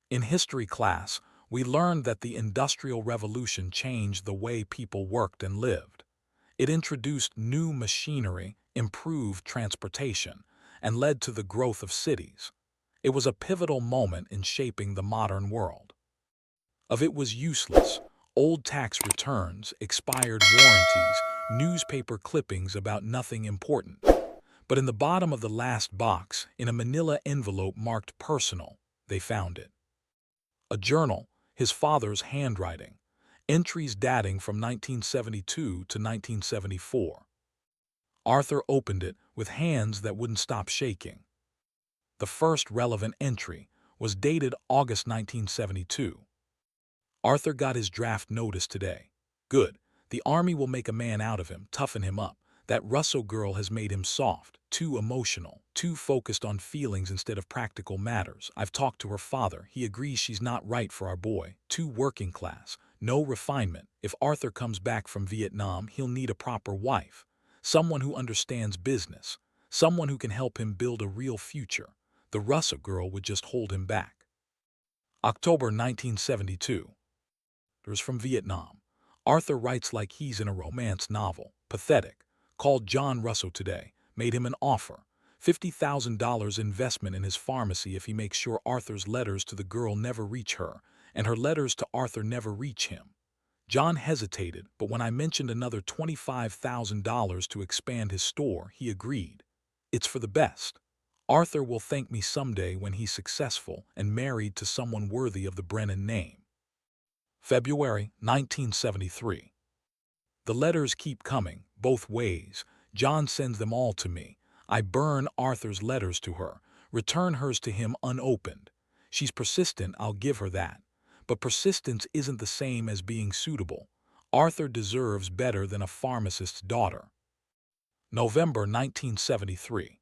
In history class, we learned that the Industrial Revolution changed the way people worked and lived. It introduced new machinery, improved transportation, and led to the growth of cities. It was a pivotal moment in shaping the modern world. Of it was useless, old tax returns, expired warranties, newspaper clippings about nothing important. But in the bottom of the last box, in a manila envelope marked personal, they found it. A journal, his father's handwriting, entries dating from 1972 to 1974. Arthur opened it with hands that wouldn't stop shaking. The first relevant entry was dated August 1972. Arthur got his draft notice today. Good. The army will make a man out of him, toughen him up. That Russo girl has made him soft, too emotional, too focused on feelings instead of practical matters. I've talked to her father. He agrees she's not right for our boy. Too working class. No refinement. If Arthur comes back from Vietnam, he'll need a proper wife. Someone who understands business. Someone who can help him build a real future. The Russo girl would just hold him back. October 1972. Letters from Vietnam. Arthur writes like he's in a romance novel. Pathetic. Called John Russo today. Made him an offer. $50,000 investment in his pharmacy if he makes sure Arthur's letters to the girl never reach her, and her letters to Arthur never reach him. John hesitated, but when I mentioned another $25,000 to expand his store, he agreed. It's for the best. Arthur will thank me someday when he's successful and married to someone worthy of the Brennan name. February 1973. The letters keep coming, both ways. John sends them all to me. I burn Arthur's letters to her, return hers to him unopened. She's persistent, I'll give her that. But persistence isn't the same as being suitable. Arthur deserves better than a pharmacist's daughter. November 1973.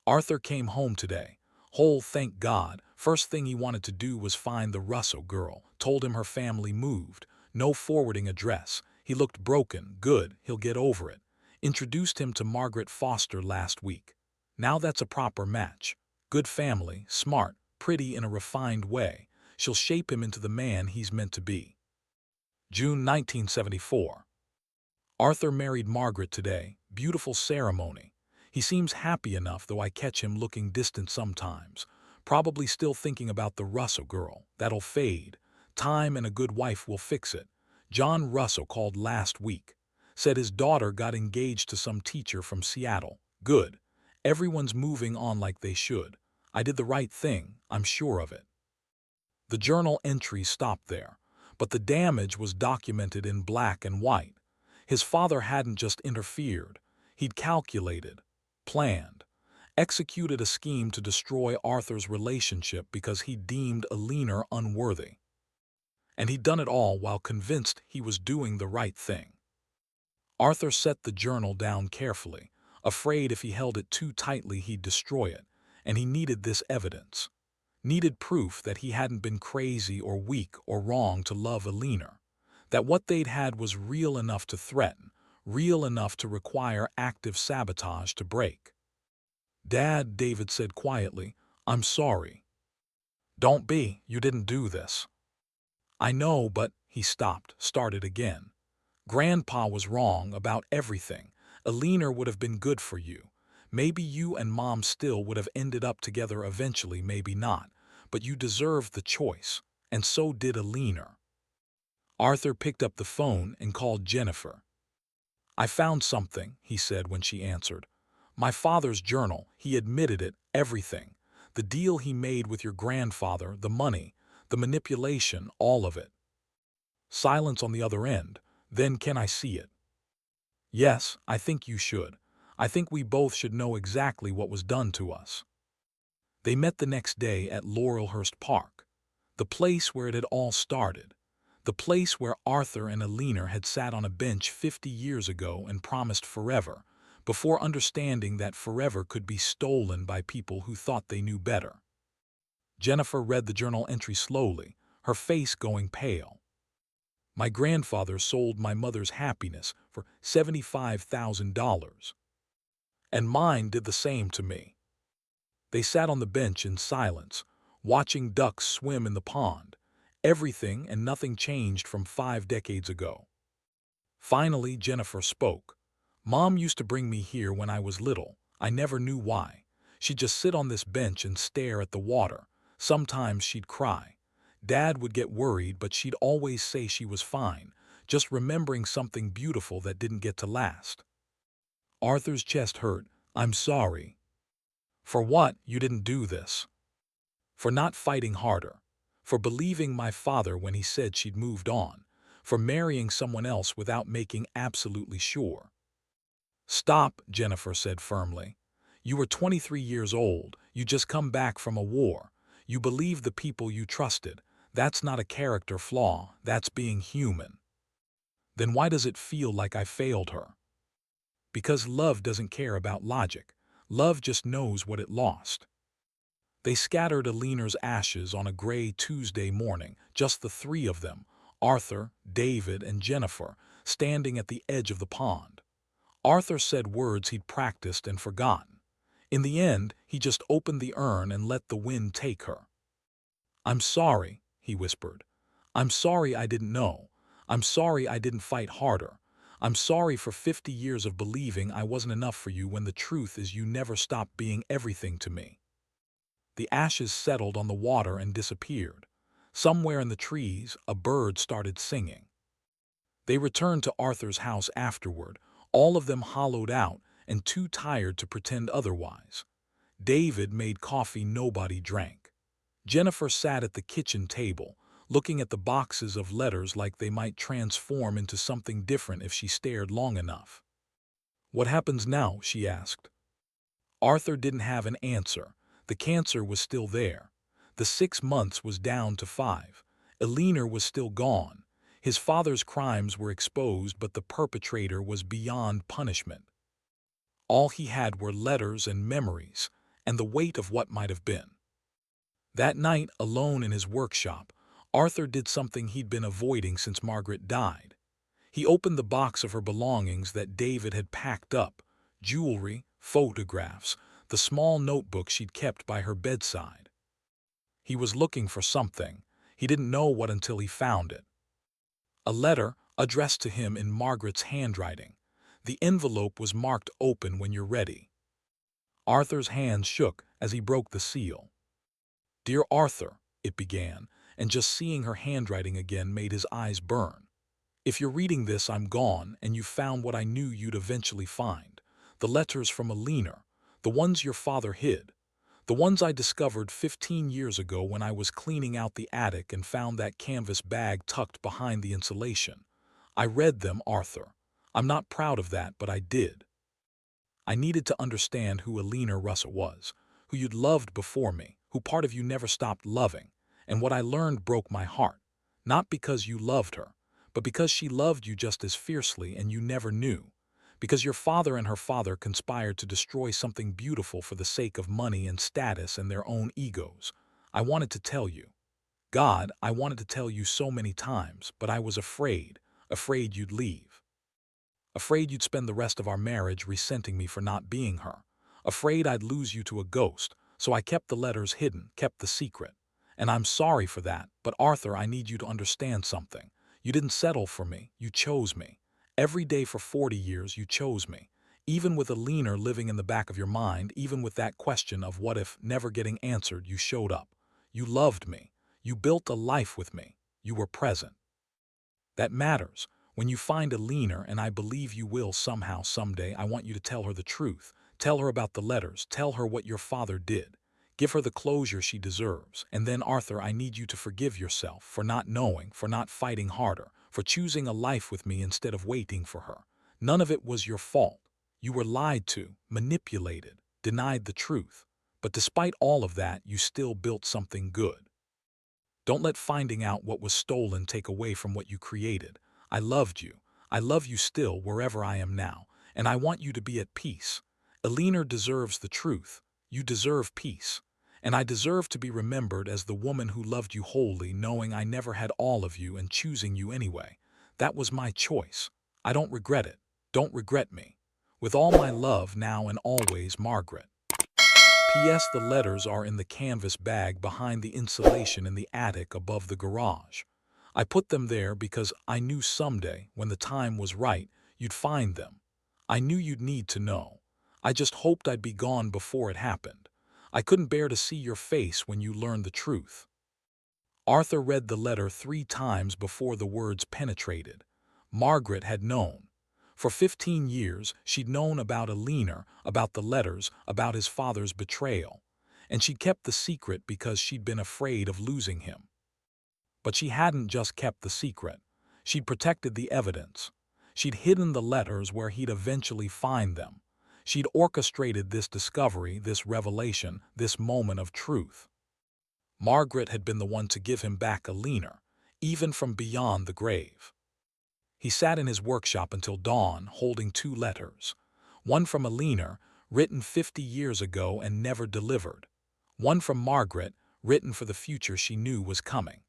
Arthur came home today. Whole, thank God. First thing he wanted to do was find the Russo girl. Told him her family moved. No forwarding address. He looked broken. Good, he'll get over it. Introduced him to Margaret Foster last week. Now that's a proper match. Good family, smart, pretty in a refined way. She'll shape him into the man he's meant to be. June 1974. Arthur married Margaret today. Beautiful ceremony. He seems happy enough, though I catch him looking distant sometimes. Probably still thinking about the Russo girl. That'll fade. Time and a good wife will fix it. John Russo called last week. Said his daughter got engaged to some teacher from Seattle. Good. Everyone's moving on like they should. I did the right thing, I'm sure of it. The journal entries stopped there, but the damage was documented in black and white. His father hadn't just interfered. He'd calculated, planned, executed a scheme to destroy Arthur's relationship because he deemed Alina unworthy. And he'd done it all while convinced he was doing the right thing. Arthur set the journal down carefully, afraid if he held it too tightly he'd destroy it, and he needed this evidence. Needed proof that he hadn't been crazy or weak or wrong to love Alina, that what they'd had was real enough to threaten, real enough to require active sabotage to break. Dad, David said quietly, I'm sorry. Don't be, you didn't do this. I know, but he stopped, started again. Grandpa was wrong about everything. Alina would have been good for you. Maybe you and Mom still would have ended up together eventually, maybe not. But you deserved the choice, and so did Alina. Arthur picked up the phone and called Jennifer. I found something, he said when she answered. My father's journal, he admitted it, everything. The deal he made with your grandfather, the money, the manipulation, all of it. Silence on the other end. Then can I see it? Yes, I think you should. I think we both should know exactly what was done to us. They met the next day at Laurelhurst Park, the place where it had all started, the place where Arthur and Alina had sat on a bench 50 years ago and promised forever, before understanding that forever could be stolen by people who thought they knew better. Jennifer read the journal entry slowly, her face going pale. My grandfather sold my mother's happiness for $75,000. And mine did the same to me. They sat on the bench in silence, watching ducks swim in the pond. Everything and nothing changed from 5 decades ago. Finally, Jennifer spoke. Mom used to bring me here when I was little. I never knew why. She'd just sit on this bench and stare at the water. Sometimes she'd cry. Dad would get worried, but she'd always say she was fine, just remembering something beautiful that didn't get to last. Arthur's chest hurt. I'm sorry. For what? You didn't do this. For not fighting harder. For believing my father when he said she'd moved on. For marrying someone else without making absolutely sure. Stop, Jennifer said firmly. You were 23 years old. You just come back from a war. You believed the people you trusted. That's not a character flaw. That's being human. Then why does it feel like I failed her? Because love doesn't care about logic. Love just knows what it lost. They scattered Alina's ashes on a gray Tuesday morning, just the three of them, Arthur, David, and Jennifer, standing at the edge of the pond. Arthur said words he'd practiced and forgotten. In the end, he just opened the urn and let the wind take her. I'm sorry, he whispered. I'm sorry I didn't know. I'm sorry I didn't fight harder. I'm sorry for 50 years of believing I wasn't enough for you when the truth is you never stopped being everything to me. The ashes settled on the water and disappeared. Somewhere in the trees, a bird started singing. They returned to Arthur's house afterward, all of them hollowed out and too tired to pretend otherwise. David made coffee nobody drank. Jennifer sat at the kitchen table, looking at the boxes of letters like they might transform into something different if she stared long enough. What happens now? She asked. Arthur didn't have an answer. The cancer was still there. The 6 months was down to 5. Alina was still gone. His father's crimes were exposed, but the perpetrator was beyond punishment. All he had were letters and memories, and the weight of what might have been. That night, alone in his workshop, Arthur did something he'd been avoiding since Margaret died. He opened the box of her belongings that David had packed up, jewelry, photographs, the small notebook she'd kept by her bedside. He was looking for something. He didn't know what until he found it. A letter addressed to him in Margaret's handwriting. The envelope was marked "Open when you're ready." Arthur's hands shook as he broke the seal. "Dear Arthur," it began, and just seeing her handwriting again made his eyes burn. "If you're reading this, I'm gone, and you found what I knew you'd eventually find. The letters from Alina, the ones your father hid. The ones I discovered 15 years ago when I was cleaning out the attic and found that canvas bag tucked behind the insulation. I read them, Arthur. I'm not proud of that, but I did. I needed to understand who Alina Russell was, who you'd loved before me, who part of you never stopped loving, and what I learned broke my heart, not because you loved her, but because she loved you just as fiercely and you never knew. Because your father and her father conspired to destroy something beautiful for the sake of money and status and their own egos. I wanted to tell you. God, I wanted to tell you so many times, but I was afraid you'd leave. Afraid you'd spend the rest of our marriage resenting me for not being her. Afraid I'd lose you to a ghost, so I kept the letters hidden, kept the secret. And I'm sorry for that, but Arthur, I need you to understand something. You didn't settle for me, you chose me. Every day for 40 years, you chose me. Even with Alina living in the back of your mind, even with that question of what if never getting answered, you showed up. You loved me. You built a life with me. You were present. That matters. When you find Alina, and I believe you will somehow, someday, I want you to tell her the truth. Tell her about the letters. Tell her what your father did. Give her the closure she deserves. And then, Arthur, I need you to forgive yourself for not knowing, for not fighting harder, for choosing a life with me instead of waiting for her. None of it was your fault. You were lied to, manipulated, denied the truth. But despite all of that, you still built something good. Don't let finding out what was stolen take away from what you created. I loved you. I love you still wherever I am now, and I want you to be at peace. Alina deserves the truth. You deserve peace. And I deserve to be remembered as the woman who loved you wholly, knowing I never had all of you and choosing you anyway. That was my choice. I don't regret it. Don't regret me. With all my love now and always, Margaret. P.S. The letters are in the canvas bag behind the insulation in the attic above the garage. I put them there because I knew someday, when the time was right, you'd find them. I knew you'd need to know. I just hoped I'd be gone before it happened. I couldn't bear to see your face when you learned the truth." Arthur read the letter 3 times before the words penetrated. Margaret had known. For 15 years, she'd known about Alina, about the letters, about his father's betrayal. And she'd kept the secret because she'd been afraid of losing him. But she hadn't just kept the secret. She'd protected the evidence. She'd hidden the letters where he'd eventually find them. She'd orchestrated this discovery, this revelation, this moment of truth. Margaret had been the one to give him back Alina, even from beyond the grave. He sat in his workshop until dawn, holding 2 letters. One from Alina, written 50 years ago and never delivered. One from Margaret, written for the future she knew was coming.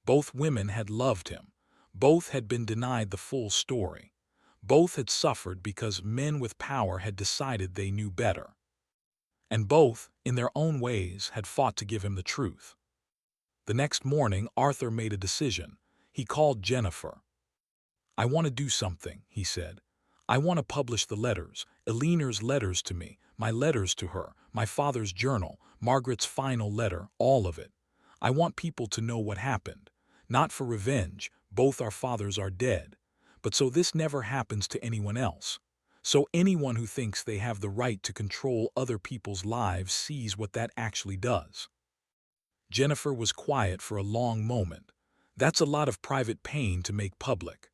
Both women had loved him. Both had been denied the full story. Both had suffered because men with power had decided they knew better. And both, in their own ways, had fought to give him the truth. The next morning, Arthur made a decision. He called Jennifer. "I want to do something," he said. "I want to publish the letters, Alina's letters to me, my letters to her, my father's journal, Margaret's final letter, all of it. I want people to know what happened. Not for revenge, both our fathers are dead, but so this never happens to anyone else. So anyone who thinks they have the right to control other people's lives sees what that actually does." Jennifer was quiet for a long moment. "That's a lot of private pain to make public."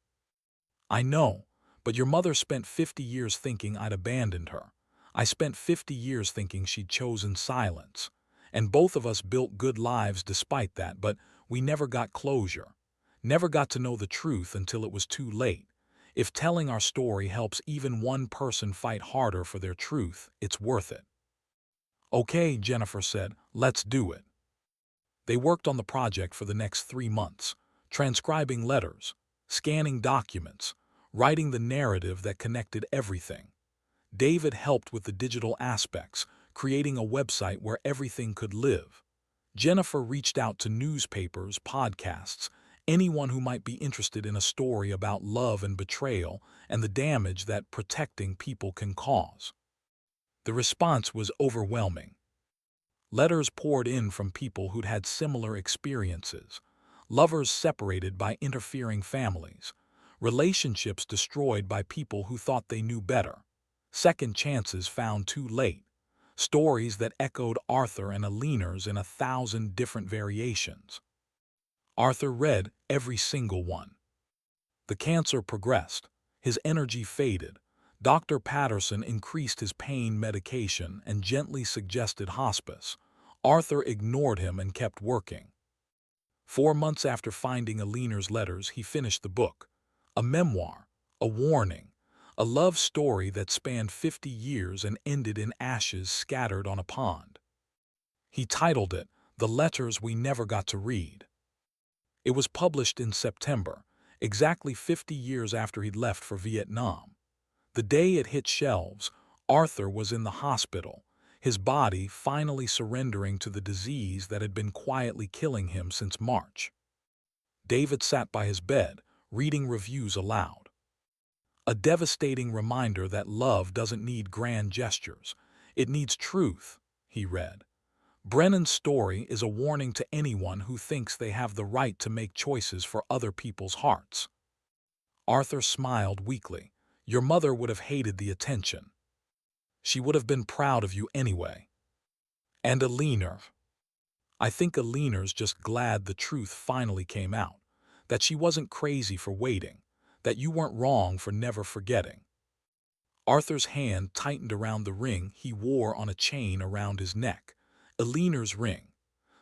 "I know, but your mother spent 50 years thinking I'd abandoned her. I spent 50 years thinking she'd chosen silence. And both of us built good lives despite that, but we never got closure. Never got to know the truth until it was too late. If telling our story helps even one person fight harder for their truth, it's worth it." "Okay," Jennifer said, "let's do it." They worked on the project for the next 3 months, transcribing letters, scanning documents, writing the narrative that connected everything. David helped with the digital aspects, creating a website where everything could live. Jennifer reached out to newspapers, podcasts, anyone who might be interested in a story about love and betrayal and the damage that protecting people can cause. The response was overwhelming. Letters poured in from people who'd had similar experiences, lovers separated by interfering families, relationships destroyed by people who thought they knew better, second chances found too late, stories that echoed Arthur and Alina's in 1,000 different variations. Arthur read every single one. The cancer progressed. His energy faded. Dr. Patterson increased his pain medication and gently suggested hospice. Arthur ignored him and kept working. 4 months after finding Alina's letters, he finished the book. A memoir, a warning, a love story that spanned 50 years and ended in ashes scattered on a pond. He titled it, "The Letters We Never Got to Read." It was published in September, exactly 50 years after he'd left for Vietnam. The day it hit shelves, Arthur was in the hospital, his body finally surrendering to the disease that had been quietly killing him since March. David sat by his bed, reading reviews aloud. A devastating reminder that love doesn't need grand gestures. It needs truth, he read. Brennan's story is a warning to anyone who thinks they have the right to make choices for other people's hearts. Arthur smiled weakly. Your mother would have hated the attention. She would have been proud of you anyway. And Alina. I think Alina's just glad the truth finally came out, that she wasn't crazy for waiting, that you weren't wrong for never forgetting. Arthur's hand tightened around the ring he wore on a chain around his neck, Alina's ring,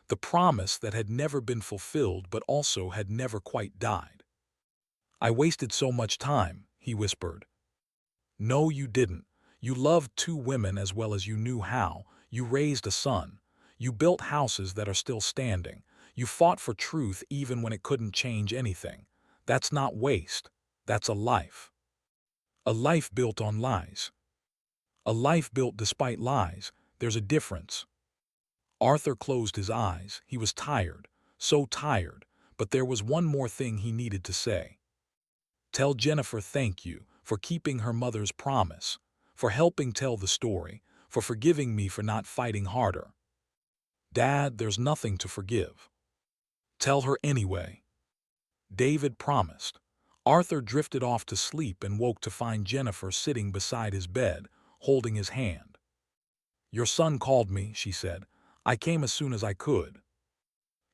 the promise that had never been fulfilled but also had never quite died. I wasted so much time, he whispered. No, you didn't. You loved 2 women as well as you knew how. You raised a son. You built houses that are still standing. You fought for truth even when it couldn't change anything. That's not waste. That's a life. A life built on lies. A life built despite lies, There's a difference. Arthur closed his eyes. He was tired, so tired, but there was one more thing he needed to say. Tell Jennifer thank you for keeping her mother's promise, for helping tell the story, for forgiving me for not fighting harder. Dad, there's nothing to forgive. Tell her anyway. David promised. Arthur drifted off to sleep and woke to find Jennifer sitting beside his bed, holding his hand. Your son called me, she said. I came as soon as I could.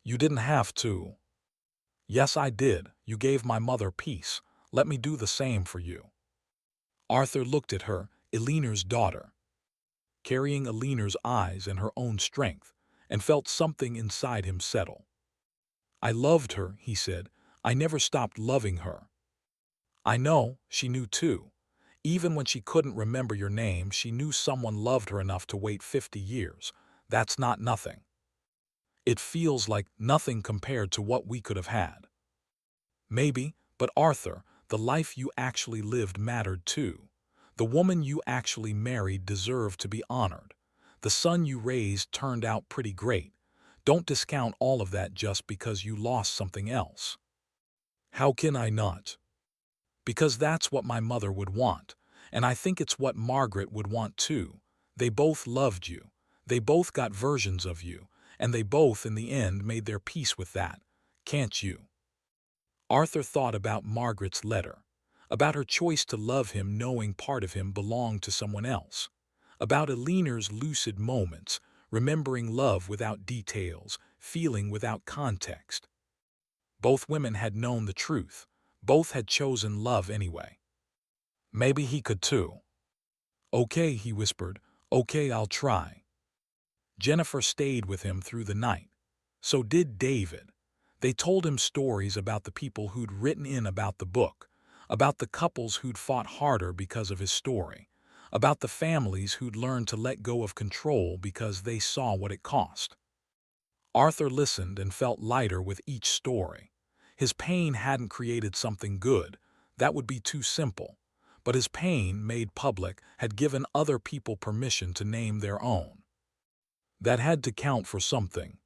You didn't have to. Yes, I did. You gave my mother peace. Let me do the same for you. Arthur looked at her, Eleanor's daughter, carrying Eleanor's eyes and her own strength, and felt something inside him settle. I loved her, he said. I never stopped loving her. I know, she knew too. Even when she couldn't remember your name, she knew someone loved her enough to wait 50 years. That's not nothing. It feels like nothing compared to what we could have had. Maybe, but Arthur, the life you actually lived mattered too. The woman you actually married deserved to be honored. The son you raised turned out pretty great. Don't discount all of that just because you lost something else. How can I not? Because that's what my mother would want, and I think it's what Margaret would want too. They both loved you. They both got versions of you, and they both, in the end, made their peace with that. Can't you? Arthur thought about Margaret's letter, about her choice to love him knowing part of him belonged to someone else, about Eleanor's lucid moments, remembering love without details, feeling without context. Both women had known the truth. Both had chosen love anyway. Maybe he could too. Okay, he whispered. Okay, I'll try. Jennifer stayed with him through the night. So did David. They told him stories about the people who'd written in about the book, about the couples who'd fought harder because of his story, about the families who'd learned to let go of control because they saw what it cost. Arthur listened and felt lighter with each story. His pain hadn't created something good. That would be too simple. But his pain, made public, had given other people permission to name their own. That had to count for something.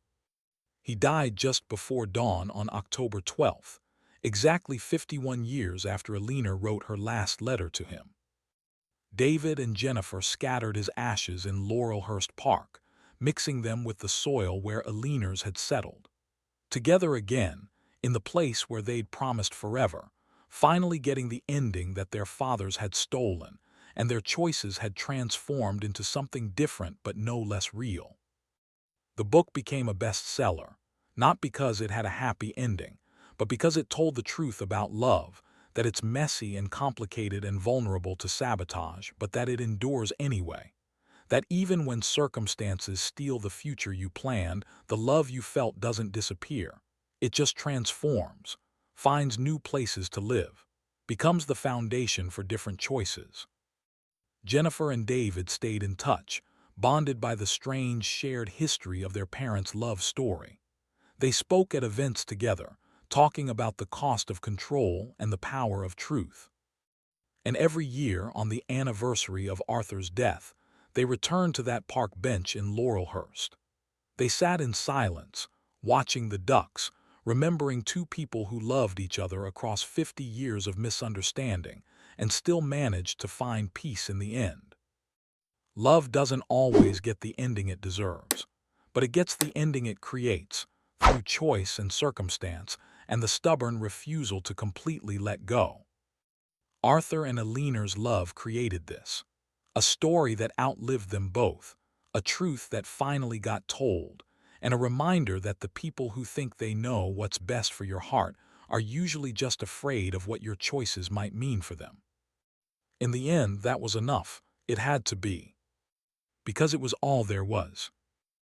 He died just before dawn on October 12th, exactly 51 years after Eleanor wrote her last letter to him. David and Jennifer scattered his ashes in Laurelhurst Park, mixing them with the soil where Eleanor's had settled. Together again, in the place where they'd promised forever, finally getting the ending that their fathers had stolen, and their choices had transformed into something different but no less real. The book became a bestseller, not because it had a happy ending, but because it told the truth about love, that it's messy and complicated and vulnerable to sabotage, but that it endures anyway. That even when circumstances steal the future you planned, the love you felt doesn't disappear. It just transforms, finds new places to live, becomes the foundation for different choices. Jennifer and David stayed in touch, bonded by the strange shared history of their parents' love story. They spoke at events together, talking about the cost of control and the power of truth. And every year, on the anniversary of Arthur's death, they returned to that park bench in Laurelhurst. They sat in silence, watching the ducks, remembering two people who loved each other across 50 years of misunderstanding and still managed to find peace in the end. Love doesn't always get the ending it deserves, but it gets the ending it creates, through choice and circumstance and the stubborn refusal to completely let go. Arthur and Eleanor's love created this, a story that outlived them both, a truth that finally got told, and a reminder that the people who think they know what's best for your heart are usually just afraid of what your choices might mean for them. In the end, that was enough. It had to be. Because it was all there was.